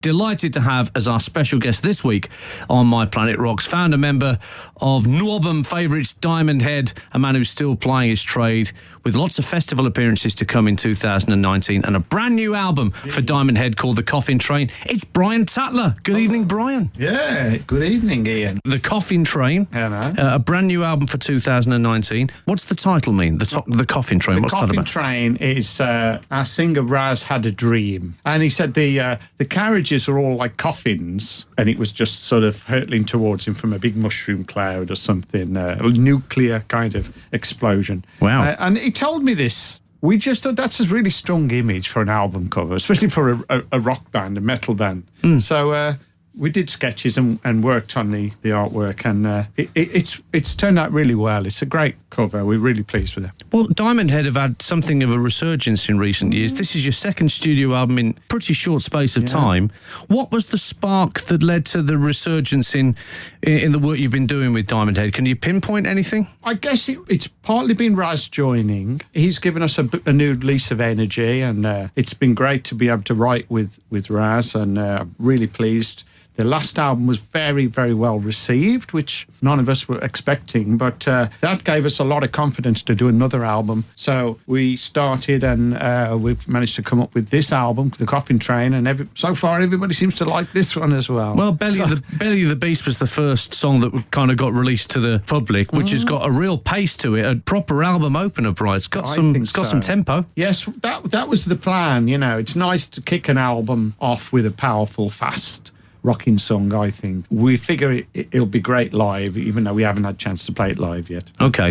Delighted to have as our special guest this week on My Planet Rock's founder member of NWOBHM favourites Diamond Head, a man who's still plying his trade with lots of festival appearances to come in 2019 and a brand new album for Diamond Head called The Coffin Train. It's Brian Tatler. Good evening, Brian. Yeah, good evening, Ian. The Coffin Train, a brand new album for 2019. What's the title mean? The Coffin Train. What's that about? The Coffin Train is our singer Raz had a dream, and he said the carriages are all like coffins, and it was just sort of hurtling towards him from a big mushroom cloud or something, a nuclear kind of explosion. Wow. And he told me this. We just thought that's a really strong image for an album cover, especially for a rock band, a metal band. So we did sketches and worked on the artwork, and it's turned out really well. It's a great cover. We're really pleased with it. Well, Diamond Head have had something of a resurgence in recent years. This is your second studio album in pretty short space of time. What was the spark that led to the resurgence in the work you've been doing with Diamond Head? Can you pinpoint anything? I guess it's partly been Raz joining. He's given us a new lease of energy, and it's been great to be able to write with Raz, and I'm really pleased. The last album was very, very well received, which none of us were expecting, but that gave us a lot of confidence to do another album. So we started, and we've managed to come up with this album, The Coffin Train, and so far everybody seems to like this one as well. Well, Belly of the Beast was the first song that kind of got released to the public, which has got a real pace to it, a proper album opener, Brian. It's got some tempo. Yes, that was the plan. You know, it's nice to kick an album off with a powerful, fast rocking song. I think we figure it'll be great live, even though we haven't had a chance to play it live yet. Okay.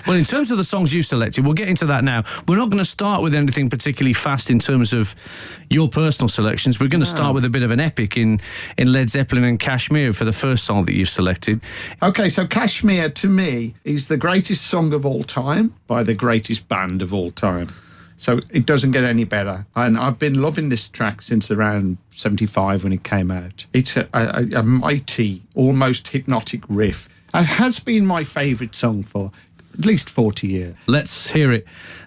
Well, in terms of the songs you selected, we'll get into that now. We're not going to start with anything particularly fast in terms of your personal selections. We're going to start with a bit of an epic in Led Zeppelin and Kashmir for the first song that you've selected. Okay, so Kashmir to me is the greatest song of all time by the greatest band of all time. So it doesn't get any better. And I've been loving this track since around 75 when it came out. It's a mighty, almost hypnotic riff. It has been my favourite song for at least 40 years. Let's hear it.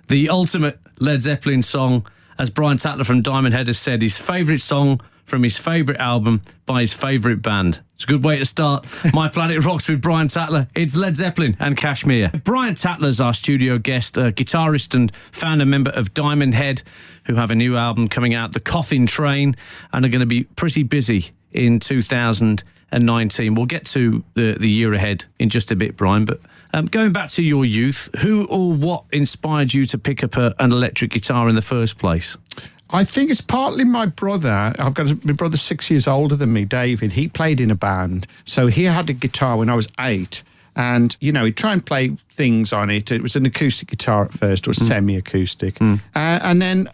The ultimate Led Zeppelin song, as Brian Tatler from Diamond Head has said, his favourite song from his favourite album by his favourite band. It's a good way to start My Planet Rocks with Brian Tatler. It's Led Zeppelin and Kashmir. Brian Tatler's our studio guest, a guitarist and founder member of Diamond Head, who have a new album coming out, The Coffin Train, and are going to be pretty busy in 2019. We'll get to the year ahead in just a bit, Brian, but going back to your youth, who or what inspired you to pick up an electric guitar in the first place? I think it's partly my brother. My brother's 6 years older than me, David. He played in a band. So he had a guitar when I was 8. And, you know, he'd try and play things on it. It was an acoustic guitar at first, or semi-acoustic. And then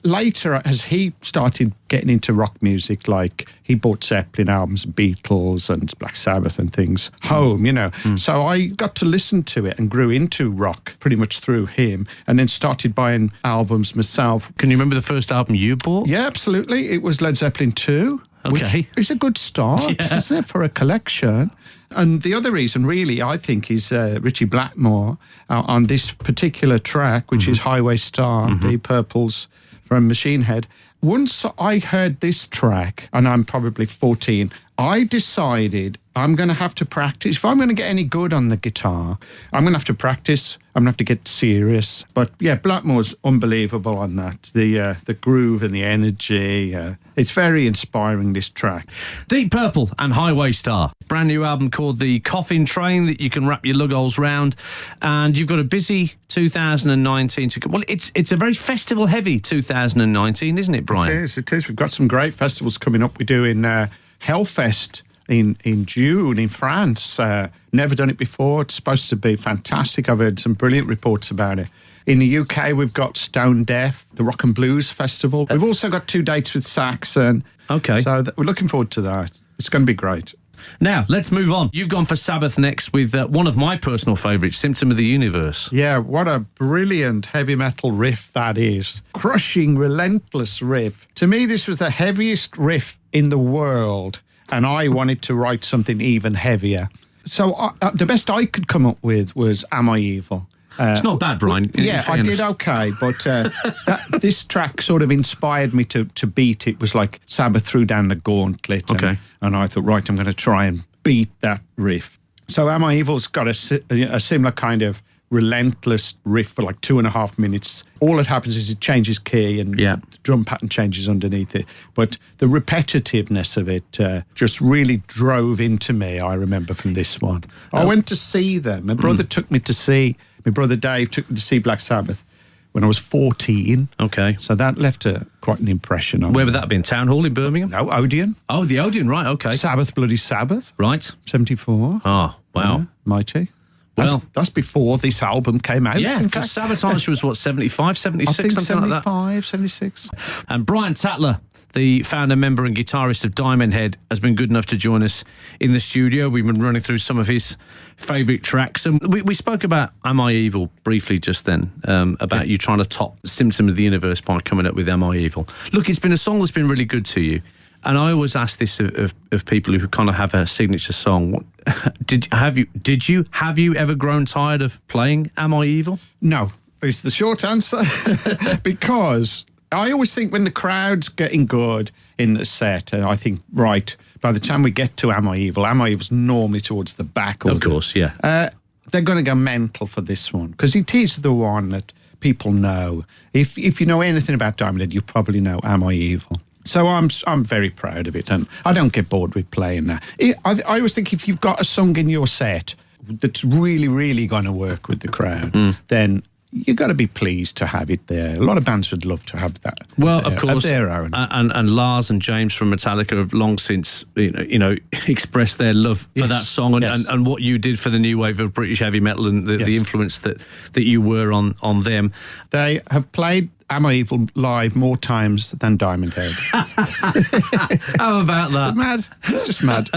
later, as he started getting into rock music, like he bought Zeppelin albums, Beatles and Black Sabbath and things home, you know. So I got to listen to it and grew into rock pretty much through him, and then started buying albums myself. Can you remember the first album you bought? Yeah, absolutely. It was Led Zeppelin 2. Okay. Which is a good start, isn't it, for a collection? And the other reason, really, I think, is Richie Blackmore on this particular track, which is Highway Star, Deep Purple's from Machine Head. Once I heard this track, and I'm probably 14, I decided I'm going to have to practice. If I'm going to get any good on the guitar, I'm going to have to practice. I'm going to have to get serious. But yeah, Blackmore's unbelievable on that. The groove and the energy. It's very inspiring, this track. Deep Purple and Highway Star. Brand new album called The Coffin Train that you can wrap your lug holes round. And you've got a busy 2019 to come. Well, it's a very festival-heavy 2019, isn't it, Brian? It is. We've got some great festivals coming up. We're doing Hellfest in June in France. Never done it before. It's supposed to be fantastic. I've heard some brilliant reports about it. In the UK, we've got Stone Deaf, the Rock and Blues Festival. We've also got 2 dates with Saxon. Okay. So we're looking forward to that. It's going to be great. Now, let's move on. You've gone for Sabbath next with one of my personal favourites, Symptom of the Universe. Yeah, what a brilliant heavy metal riff that is. Crushing, relentless riff. To me, this was the heaviest riff in the world, and I wanted to write something even heavier. So the best I could come up with was Am I Evil? It's not bad, Brian. I did okay, but this track sort of inspired me to beat. It was like Sabbath threw down the gauntlet. And I thought, right, I'm going to try and beat that riff. So Am I Evil's got a similar kind of relentless riff for like 2.5 minutes. All that happens is it changes key and the drum pattern changes underneath it. But the repetitiveness of it just really drove into me, I remember, from this one. I went to see them. My brother my brother Dave took me to see Black Sabbath when I was 14. Okay. So that left quite an impression on me. Where would that have been? Town Hall in Birmingham? No, Odeon. Oh, the Odeon, right, okay. Sabbath, Bloody Sabbath. Right. 74. Oh, wow. Yeah, mighty. That's before this album came out. Yeah, because Sabotage was, 75, 76, I think something 75, like that? 76. And Brian Tatler, the founder, member and guitarist of Diamond Head, has been good enough to join us in the studio. We've been running through some of his favourite tracks. And we spoke about Am I Evil briefly just then, about you trying to top Symptom of the Universe by coming up with Am I Evil. Look, it's been a song that's been really good to you. And I always ask this of people who kind of have a signature song. Have you ever grown tired of playing Am I Evil? No, is the short answer. Because I always think when the crowd's getting good in the set, and I think, right, by the time we get to Am I Evil's normally towards the back. Of course, yeah. They're going to go mental for this one, because it is the one that people know. If you know anything about Diamond Head, you probably know Am I Evil. So I'm very proud of it, and I don't get bored with playing that. I always think if you've got a song in your set that's really, really going to work with the crowd, then you've got to be pleased to have it there. A lot of bands would love to have that. Well, of course, of their own. And Lars and James from Metallica have long since expressed their love for that song and what you did for the new wave of British heavy metal and the influence that you were on them. They have played Am I Evil live more times than Diamond Head. How about that? Mad. It's just mad.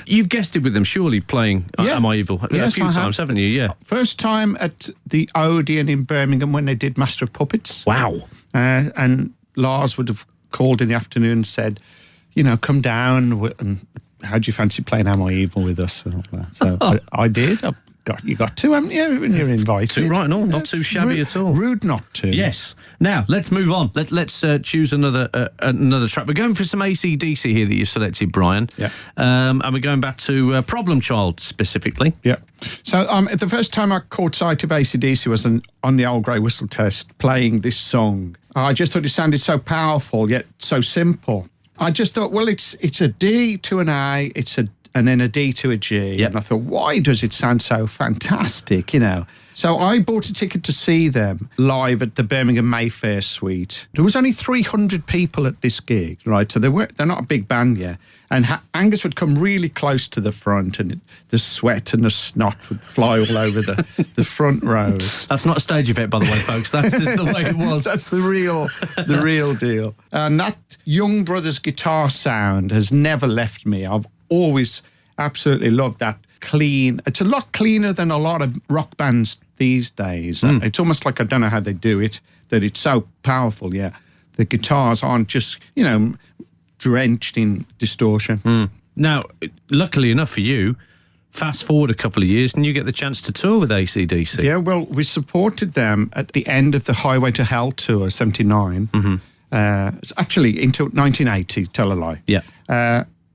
You've guested with them, surely, playing Am I Evil a few times, haven't you? Yeah. First time at the Odeon in Birmingham when they did Master of Puppets. Wow. And Lars would have called in the afternoon and said, come down and how do you fancy playing Am I Evil with us? And all that. So I did. You got to, haven't you, when you're invited? Too right, no, not too shabby at all. Rude not to. Yes. Now, let's move on. Let's choose another track. We're going for some AC/DC here that you selected, Brian. Yeah. And we're going back to Problem Child, specifically. Yeah. So the first time I caught sight of AC/DC was on the Old Grey Whistle Test, playing this song. I just thought it sounded so powerful, yet so simple. I just thought, well, it's a D to an A, and then a D to a G. Yep. And I thought, why does it sound so fantastic, So I bought a ticket to see them live at the Birmingham Mayfair Suite. There was only 300 people at this gig, right? So they're not a big band yet. And Angus would come really close to the front, and the sweat and the snot would fly all over the front rows. That's not a stage effect, by the way, folks. That's just the way it was. That's the real deal. And that Young Brothers guitar sound has never left me. I've always absolutely loved that clean. It's a lot cleaner than a lot of rock bands these days. It's almost like, I don't know how they do it, that it's so powerful, yeah. The guitars aren't just, drenched in distortion. Now, luckily enough for you, fast forward a couple of years and you get the chance to tour with AC/DC. Yeah, well, we supported them at the end of the Highway to Hell tour, 79. It's actually into 1980, tell a lie. Yeah.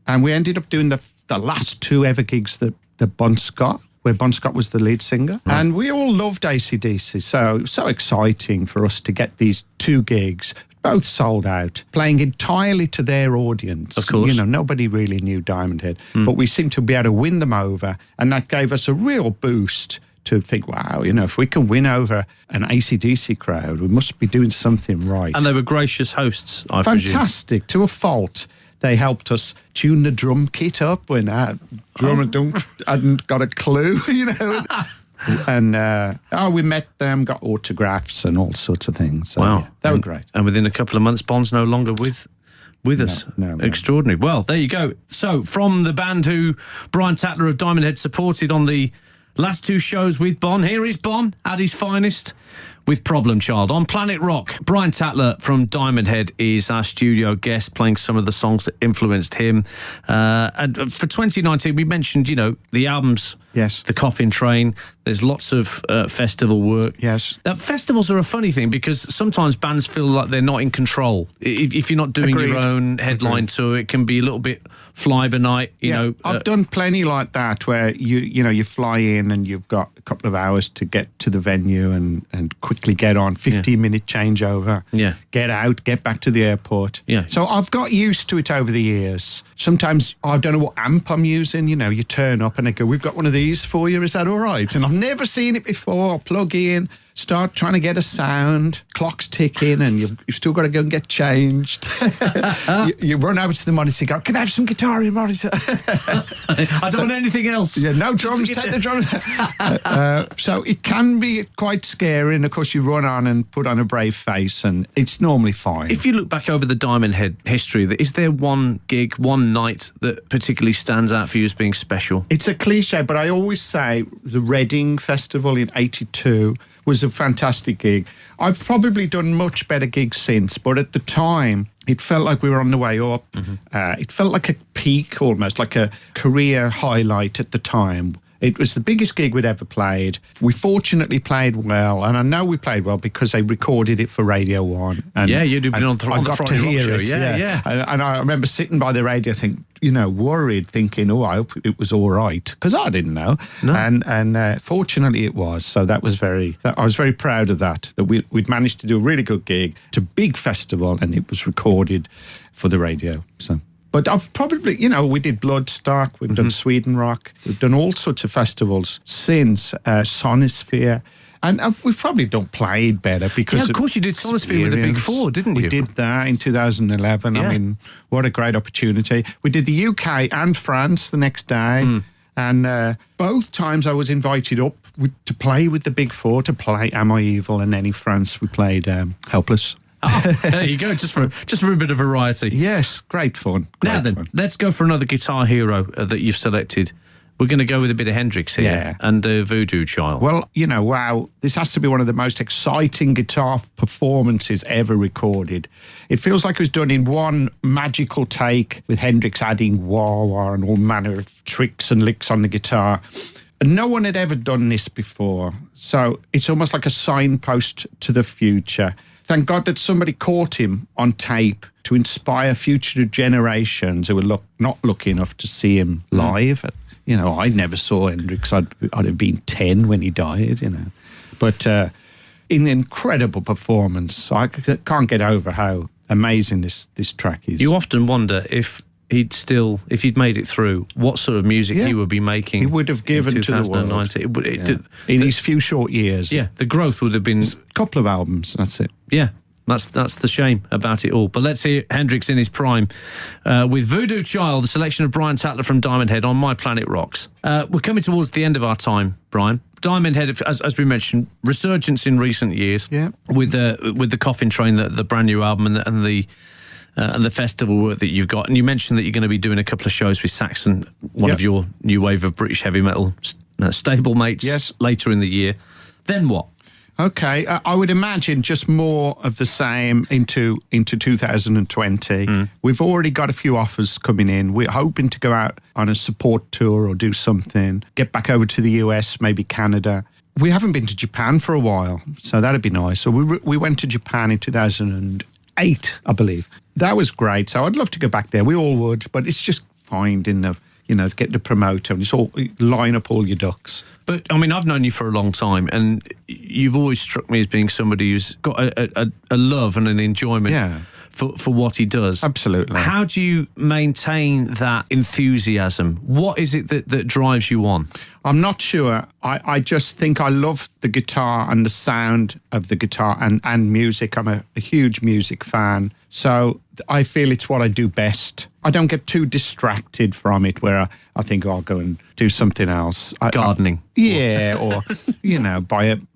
And we ended up doing the last two ever gigs that Bon Scott, where Bon Scott was the lead singer. Right. And we all loved AC/DC, so exciting for us to get these two gigs, both sold out, playing entirely to their audience. Of course. Nobody really knew Diamond Head, but we seemed to be able to win them over, and that gave us a real boost to think, wow, if we can win over an AC/DC crowd, we must be doing something right. And they were gracious hosts, I presume. Fantastic, to a fault. They helped us tune the drum kit up when our drummer hadn't got a clue, And we met them, got autographs and all sorts of things. So, wow. Yeah, they were great. And within a couple of months, Bond's no longer with us. No. Extraordinary. Well, there you go. So, from the band who Brian Tatler of Diamond Head supported on the last two shows with Bon, here is Bon at his finest with Problem Child. On Planet Rock, Brian Tatler from Diamond Head is our studio guest, playing some of the songs that influenced him. And for 2019, we mentioned, the albums. Yes. The Coffin Train. There's lots of festival work. Yes. Festivals are a funny thing because sometimes bands feel like they're not in control. If you're not doing your own headline tour, it can be a little bit fly by night. You know, I've done plenty like that where you fly in and you've got a couple of hours to get to the venue and quickly get on 15-minute changeover. Yeah. Get out, get back to the airport. Yeah. So I've got used to it over the years. Sometimes I don't know what amp I'm using. You turn up and they go, "We've got one of these for you. Is that all right?" And I've never seen it before. I'll plug in, start trying to get a sound, clock's ticking, and you've still got to go and get changed. you run over to the monitor and go, "Can I have some guitar in monitor?" I don't want anything else. Yeah, no drums, take the drums. So it can be quite scary, and of course you run on and put on a brave face, and it's normally fine. If you look back over the Diamond Head history, is there one gig, one night that particularly stands out for you as being special? It's a cliche, but I always say the Reading Festival in '82 was a fantastic gig. I've probably done much better gigs since, but at the time, it felt like we were on the way up. It felt like a peak, almost like a career highlight at the time. It was the biggest gig we'd ever played. We fortunately played well, and I know we played well because they recorded it for Radio 1. And yeah, you'd have been on the I got Friday to hear Rock it. Show. Yeah. And I remember sitting by the radio, worried, thinking, "Oh, I hope it was all right," because I didn't know. No. And fortunately, it was. So I was very proud of that we'd managed to do a really good gig. It's a big festival, and it was recorded for the radio. So. But I've probably, we did Bloodstock, we've done Sweden Rock, we've done all sorts of festivals since, Sonosphere, and we've probably played better because... Yeah, of course you did Sonosphere with the Big Four, didn't you? We did that in 2011. Yeah. I mean, what a great opportunity. We did the UK and France the next day, and both times I was invited up to play with the Big Four, to play Am I Evil, and then in France we played Helpless. Oh, there you go, just for a bit of variety. Yes, great fun. Now then, let's go for another guitar hero that you've selected. We're going to go with a bit of Hendrix here and Voodoo Child. Well, wow, this has to be one of the most exciting guitar performances ever recorded. It feels like it was done in one magical take, with Hendrix adding wah-wah and all manner of tricks and licks on the guitar. And no one had ever done this before, so it's almost like a signpost to the future. Thank God that somebody caught him on tape to inspire future generations who were not lucky enough to see him live. I never saw Hendrix. I'd have been 10 when he died, But an incredible performance. I can't get over how amazing this track is. You often wonder if he'd made it through, what sort of music he would be making. He would have given to the world. In these few short years. Yeah, the growth would have been... A couple of albums, that's it. Yeah, that's the shame about it all. But let's hear Hendrix in his prime with Voodoo Child, the selection of Brian Tatler from Diamond Head on My Planet Rocks. We're coming towards the end of our time, Brian. Diamond Head, as we mentioned, resurgence in recent years. Yeah. With the Coffin Train, the brand new album, and the festival work that you've got. And you mentioned that you're going to be doing a couple of shows with Saxon, one of your new wave of British heavy metal stablemates later in the year. Then what? Okay, I would imagine just more of the same into 2020. We've already got a few offers coming in. We're hoping to go out on a support tour or do something, get back over to the US, maybe Canada. We haven't been to Japan for a while, so that'd be nice. So we went to Japan in 2008, I believe. That was great. So I'd love to go back there. We all would, but it's just finding get the promoter, and it's all line up all your ducks. But I mean, I've known you for a long time, and you've always struck me as being somebody who's got a love and an enjoyment for what he does. Absolutely. How do you maintain that enthusiasm? What is it that drives you on? I'm not sure. I just think I love the guitar and the sound of the guitar and music. I'm a huge music fan. So I feel it's what I do best. I don't get too distracted from it where I think I'll go and do something else. Gardening. Or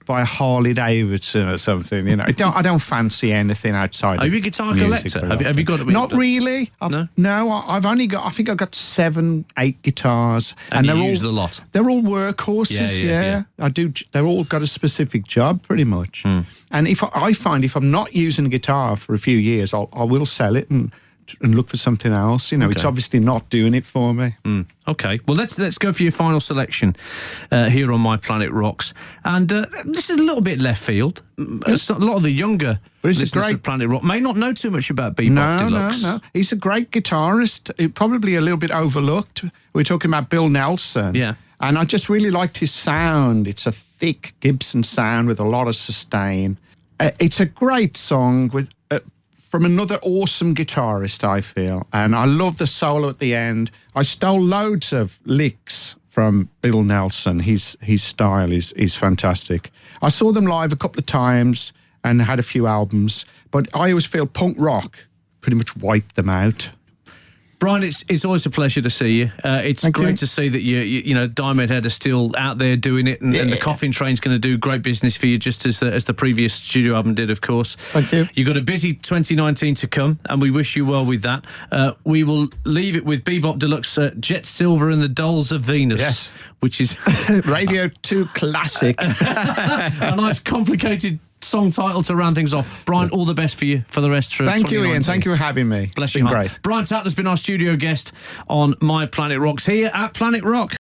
buy a Harley Davidson or something. I don't fancy anything outside. Are you a guitar collector? Have you got it? Not really. No, I've only got. I think I've got 7, 8 guitars, and you use the lot. They're all workhorses. Yeah. I do. They all got a specific job, pretty much. And if I find if I'm not using a guitar for a few years, I will sell it and look for something else. You know, it's obviously not doing it for me. Okay, well, let's go for your final selection here on My Planet Rocks. And this is a little bit left field. A lot of the younger listeners of Planet Rock may not know too much about Bebop Deluxe. No. He's a great guitarist, probably a little bit overlooked. We're talking about Bill Nelson. Yeah. And I just really liked his sound. It's a thick Gibson sound with a lot of sustain. It's a great song with from another awesome guitarist, I feel. And I love the solo at the end. I stole loads of licks from Bill Nelson. His style is fantastic. I saw them live a couple of times and had a few albums, but I always feel punk rock pretty much wiped them out. Brian, it's always a pleasure to see you. It's great to see that you know Diamond Head are still out there doing it, and the Coffin Train's going to do great business for you, just as the previous studio album did, of course. Thank you. You've got a busy 2019 to come, and we wish you well with that. We will leave it with Bebop Deluxe, Jet Silver and the Dolls of Venus, which is Radio 2 classic. a nice complicated song title to round things off. Brian, all the best for you for the rest of 2019. Thank you, Ian. Thank you for having me. Bless it's you, been great. Brian Tatler's been our studio guest on My Planet Rocks here at Planet Rock.